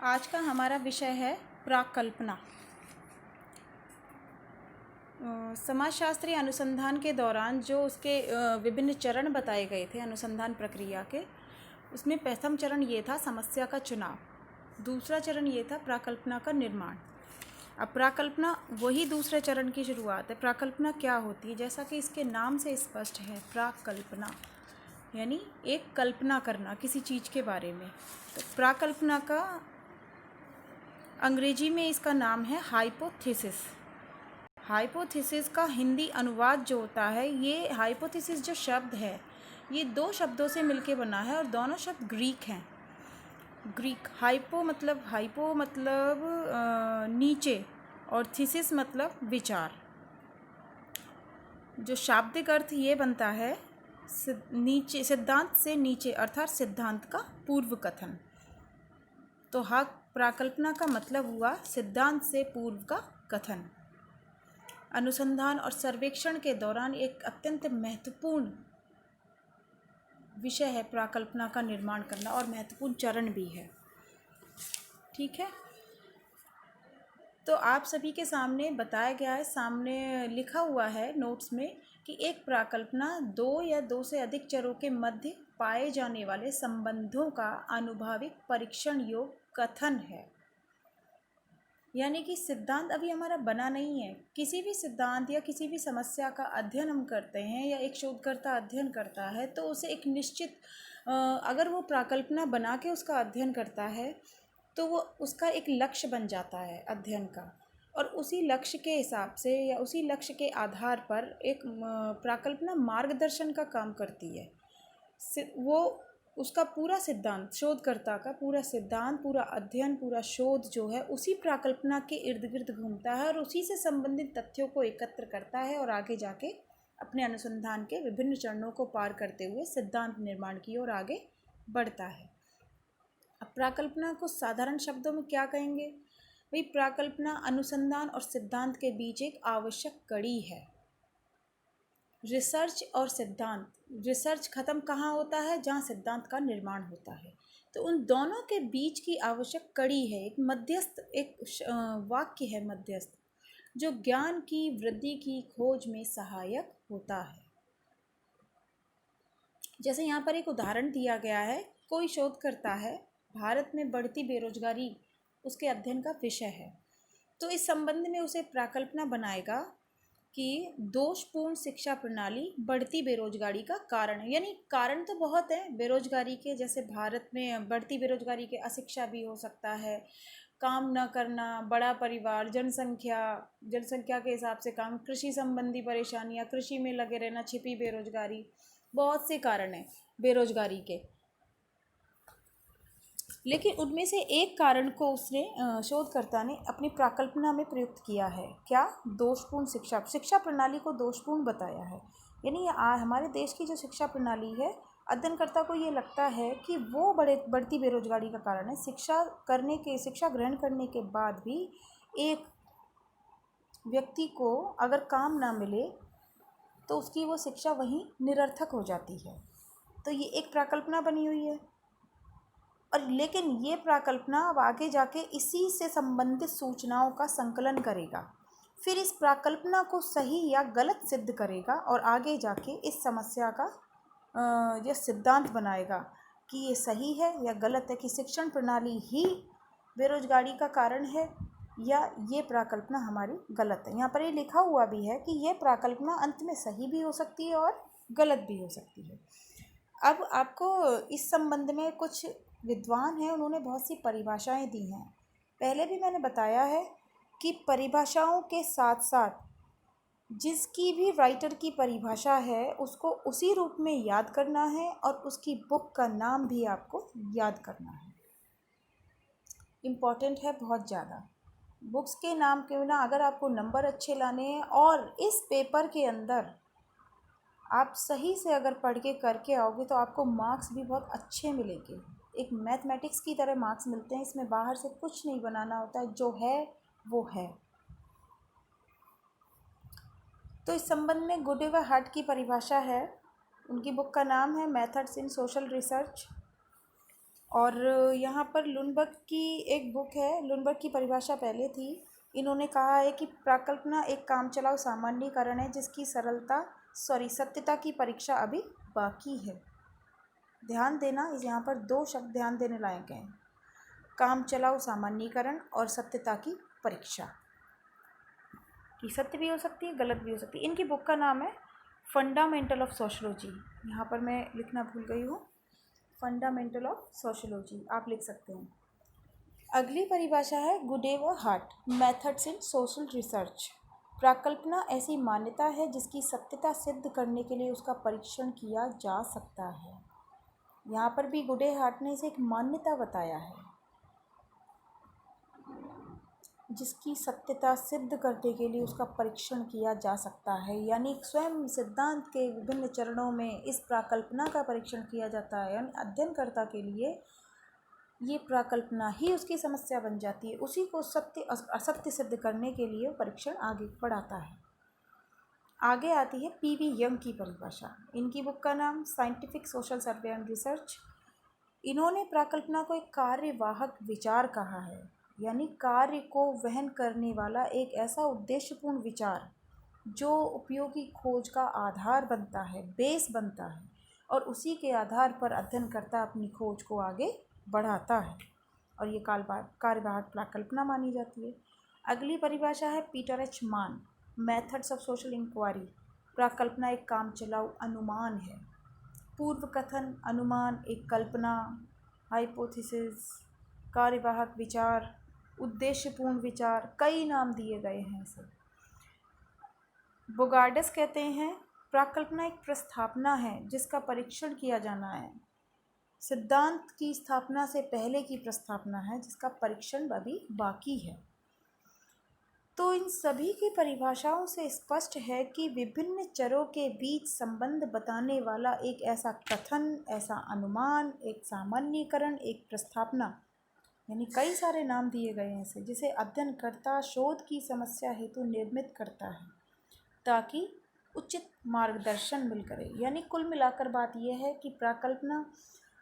आज का हमारा विषय है प्राक्कल्पना। समाजशास्त्रीय अनुसंधान के दौरान जो उसके विभिन्न चरण बताए गए थे अनुसंधान प्रक्रिया के, उसमें प्रथम चरण ये था समस्या का चुनाव, दूसरा चरण ये था प्राक्कल्पना का निर्माण। अब प्राक्कल्पना वही दूसरे चरण की शुरुआत है। प्राक्कल्पना क्या होती है? जैसा कि इसके नाम से स्पष्ट है, प्राक्कल्पना यानी एक कल्पना करना किसी चीज़ के बारे में। तो प्राक्कल्पना का अंग्रेजी में इसका नाम है हाइपोथेसिस। हाइपोथेसिस का हिंदी अनुवाद जो होता है, ये हाइपोथेसिस जो शब्द है ये दो शब्दों से मिलके बना है और दोनों शब्द ग्रीक हैं। ग्रीक हाइपो मतलब नीचे और थीसिस मतलब विचार। जो शाब्दिक अर्थ ये बनता है नीचे, सिद्धांत से नीचे अर्थात सिद्धांत का पूर्व कथन। तो प्राक्कल्पना का मतलब हुआ सिद्धांत से पूर्व का कथन। अनुसंधान और सर्वेक्षण के दौरान एक अत्यंत महत्वपूर्ण विषय है प्राक्कल्पना का निर्माण करना, और महत्वपूर्ण चरण भी है। ठीक है, तो आप सभी के सामने बताया गया है, सामने लिखा हुआ है नोट्स में कि एक प्राक्कल्पना दो या दो से अधिक चरों के मध्य पाए जाने वाले संबंधों का आनुभविक परीक्षण योग कथन है। यानी कि सिद्धांत अभी हमारा बना नहीं है। किसी भी सिद्धांत या किसी भी समस्या का अध्ययन हम करते हैं या एक शोधकर्ता अध्ययन करता है, तो उसे एक निश्चित अगर वो प्राक्कल्पना बना के उसका अध्ययन करता है तो वो उसका एक लक्ष्य बन जाता है अध्ययन का, और उसी लक्ष्य के हिसाब से या उसी लक्ष्य के आधार पर एक प्राक्कल्पना मार्गदर्शन का काम करती है। वो उसका पूरा सिद्धांत, शोधकर्ता का पूरा सिद्धांत, पूरा अध्ययन, पूरा शोध जो है उसी प्राक्कल्पना के इर्द गिर्द घूमता है और उसी से संबंधित तथ्यों को एकत्र करता है और आगे जाके अपने अनुसंधान के विभिन्न चरणों को पार करते हुए सिद्धांत निर्माण की ओर आगे बढ़ता है। अब प्राक्कल्पना को साधारण शब्दों में क्या कहेंगे? भाई, प्राक्कल्पना अनुसंधान और सिद्धांत के बीच एक आवश्यक कड़ी है। रिसर्च और सिद्धांत, रिसर्च खत्म कहाँ होता है? जहाँ सिद्धांत का निर्माण होता है। तो उन दोनों के बीच की आवश्यक कड़ी है, एक मध्यस्थ, एक वाक्य है मध्यस्थ, जो ज्ञान की वृद्धि की खोज में सहायक होता है। जैसे यहाँ पर एक उदाहरण दिया गया है, कोई शोध करता है, भारत में बढ़ती बेरोजगारी उसके अध्ययन का विषय है, तो इस संबंध में उसे प्राक्कल्पना बनाएगा कि दोषपूर्ण शिक्षा प्रणाली बढ़ती बेरोजगारी का कारण है। यानी कारण तो बहुत है बेरोजगारी के, जैसे भारत में बढ़ती बेरोजगारी के अशिक्षा भी हो सकता है, काम न करना, बड़ा परिवार, जनसंख्या के हिसाब से काम, कृषि संबंधी परेशानियां, कृषि में लगे रहना, छिपी बेरोजगारी, बहुत से कारण हैं बेरोजगारी के। लेकिन उनमें से एक कारण को उसने शोधकर्ता ने अपनी प्राक्कल्पना में प्रयुक्त किया है। क्या? दोषपूर्ण शिक्षा प्रणाली को दोषपूर्ण बताया है। यानी हमारे देश की जो शिक्षा प्रणाली है, अध्ययनकर्ता को ये लगता है कि वो बढ़ती बेरोजगारी का कारण है। शिक्षा ग्रहण करने के बाद भी एक व्यक्ति को अगर काम ना मिले तो उसकी वो शिक्षा वहीं निरर्थक हो जाती है। तो ये एक प्राक्कल्पना बनी हुई है। और लेकिन ये प्राक्कल्पना अब आगे जाके इसी से संबंधित सूचनाओं का संकलन करेगा, फिर इस प्राक्कल्पना को सही या गलत सिद्ध करेगा और आगे जाके इस समस्या का यह सिद्धांत बनाएगा कि ये सही है या गलत है, कि शिक्षण प्रणाली ही बेरोजगारी का कारण है या ये प्राक्कल्पना हमारी गलत है। यहाँ पर ये लिखा हुआ भी है कि ये प्राक्कल्पना अंत में सही भी हो सकती है और गलत भी हो सकती है। अब आपको इस संबंध में कुछ विद्वान हैं, उन्होंने बहुत सी परिभाषाएं दी हैं। पहले भी मैंने बताया है कि परिभाषाओं के साथ साथ जिसकी भी राइटर की परिभाषा है उसको उसी रूप में याद करना है और उसकी बुक का नाम भी आपको याद करना है। इम्पॉर्टेंट है बहुत ज़्यादा। बुक्स के नाम क्यों ना, अगर आपको नंबर अच्छे लाने हैं और इस पेपर के अंदर आप सही से अगर पढ़ के करके आओगे तो आपको मार्क्स भी बहुत अच्छे मिलेंगे। एक मैथमेटिक्स की तरह मार्क्स मिलते हैं, इसमें बाहर से कुछ नहीं बनाना होता है, जो है वो है। तो इस संबंध में गुडेवा हट की परिभाषा है, उनकी बुक का नाम है मेथड्स इन सोशल रिसर्च, और यहाँ पर लुनबर्ग की एक बुक है, लुनबर्ग की परिभाषा पहले थी। इन्होंने कहा है कि प्राकल्पना एक कामचलाऊ सामान्यीकरण है जिसकी सत्यता की परीक्षा अभी बाकी है। ध्यान देना, इस यहाँ पर दो शब्द ध्यान देने लायक हैं, कामचलाऊ सामान्यीकरण और सत्यता की परीक्षा, कि सत्य भी हो सकती है, गलत भी हो सकती है। इनकी बुक का नाम है फंडामेंटल ऑफ सोशोलॉजी। यहाँ पर मैं लिखना भूल गई हूँ, फंडामेंटल ऑफ सोशोलॉजी आप लिख सकते हैं। अगली परिभाषा है Goode and Hatt, methods in social research. प्राकल्पना ऐसी मान्यता है जिसकी सत्यता सिद्ध करने के लिए उसका परीक्षण किया जा सकता है। यहाँ पर भी गुडे हार्ट ने इसे एक मान्यता बताया है जिसकी सत्यता सिद्ध करने के लिए उसका परीक्षण किया जा सकता है, यानी स्वयं सिद्धांत के विभिन्न चरणों में इस प्राकल्पना का परीक्षण किया जाता है। यानी अध्ययनकर्ता के लिए ये प्राकल्पना ही उसकी समस्या बन जाती है, उसी को सत्य असत्य सिद्ध करने के लिए परीक्षण आगे बढ़ाता है। आगे आती है पीवी यंग की परिभाषा। इनकी बुक का नाम scientific social survey and research. इन्होंने प्राकल्पना को एक कार्यवाहक विचार कहा है, यानी कार्य को वहन करने वाला एक ऐसा उद्देश्यपूर्ण विचार जो उपयोगी खोज का आधार बनता है, बेस बनता है, और उसी के आधार पर अध्ययनकर्ता अपनी खोज को आगे बढ़ाता है, और ये कार्यवाहक प्राकल्पना मानी जाती है। अगली परिभाषा है पीटर एच मान, मेथड्स ऑफ सोशल इंक्वायरी। प्राकल्पना एक कामचलाऊ अनुमान है। पूर्व कथन, अनुमान, एक कल्पना, हाइपोथेसिस, कार्यवाहक विचार, उद्देश्यपूर्ण विचार, कई नाम दिए गए हैं इसे। बोगार्डस कहते हैं प्राकल्पना एक प्रस्थापना है जिसका परीक्षण किया जाना है। सिद्धांत की स्थापना से पहले की प्रस्थापना है जिसका परीक्षण अभी बाकी है। तो इन सभी की परिभाषाओं से स्पष्ट है कि विभिन्न चरों के बीच संबंध बताने वाला एक ऐसा कथन, ऐसा अनुमान, एक सामान्यीकरण, एक प्रस्थापना, यानी कई सारे नाम दिए गए हैं इसे, जिसे अध्ययनकर्ता शोध की समस्या हेतु निर्मित करता है ताकि उचित मार्गदर्शन मिल करे। यानी कुल मिलाकर बात यह है कि प्राकल्पना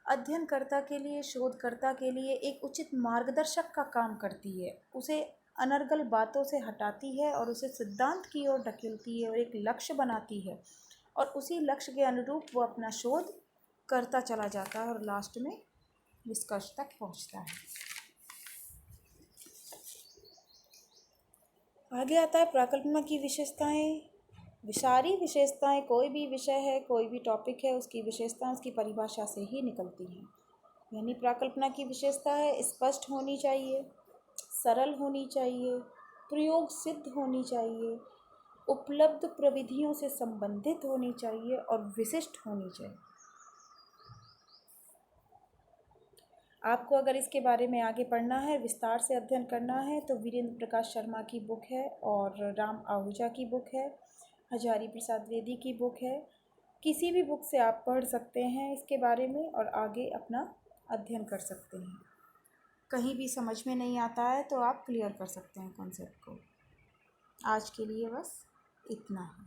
अध्ययनकर्ता के लिए, शोधकर्ता के लिए एक उचित मार्गदर्शक का काम करती है, उसे अनर्गल बातों से हटाती है और उसे सिद्धांत की ओर ढकेलती है और एक लक्ष्य बनाती है, और उसी लक्ष्य के अनुरूप वो अपना शोध करता चला जाता है और लास्ट में निष्कर्ष तक पहुंचता है। आगे आता है प्राकल्पना की विशेषताएं। सारी विशेषताएं, कोई भी विषय है, कोई भी टॉपिक है, उसकी विशेषताएं उसकी परिभाषा से ही निकलती हैं। यानी प्राकल्पना की विशेषता है स्पष्ट होनी चाहिए, सरल होनी चाहिए, प्रयोग सिद्ध होनी चाहिए, उपलब्ध प्रविधियों से संबंधित होनी चाहिए और विशिष्ट होनी चाहिए। आपको अगर इसके बारे में आगे पढ़ना है, विस्तार से अध्ययन करना है, तो वीरेंद्र प्रकाश शर्मा की बुक है और राम आहूजा की बुक है, हजारी प्रसाद द्विवेदी की बुक है। किसी भी बुक से आप पढ़ सकते हैं इसके बारे में और आगे अपना अध्ययन कर सकते हैं। कहीं भी समझ में नहीं आता है तो आप क्लियर कर सकते हैं कॉन्सेप्ट को। आज के लिए बस इतना ही।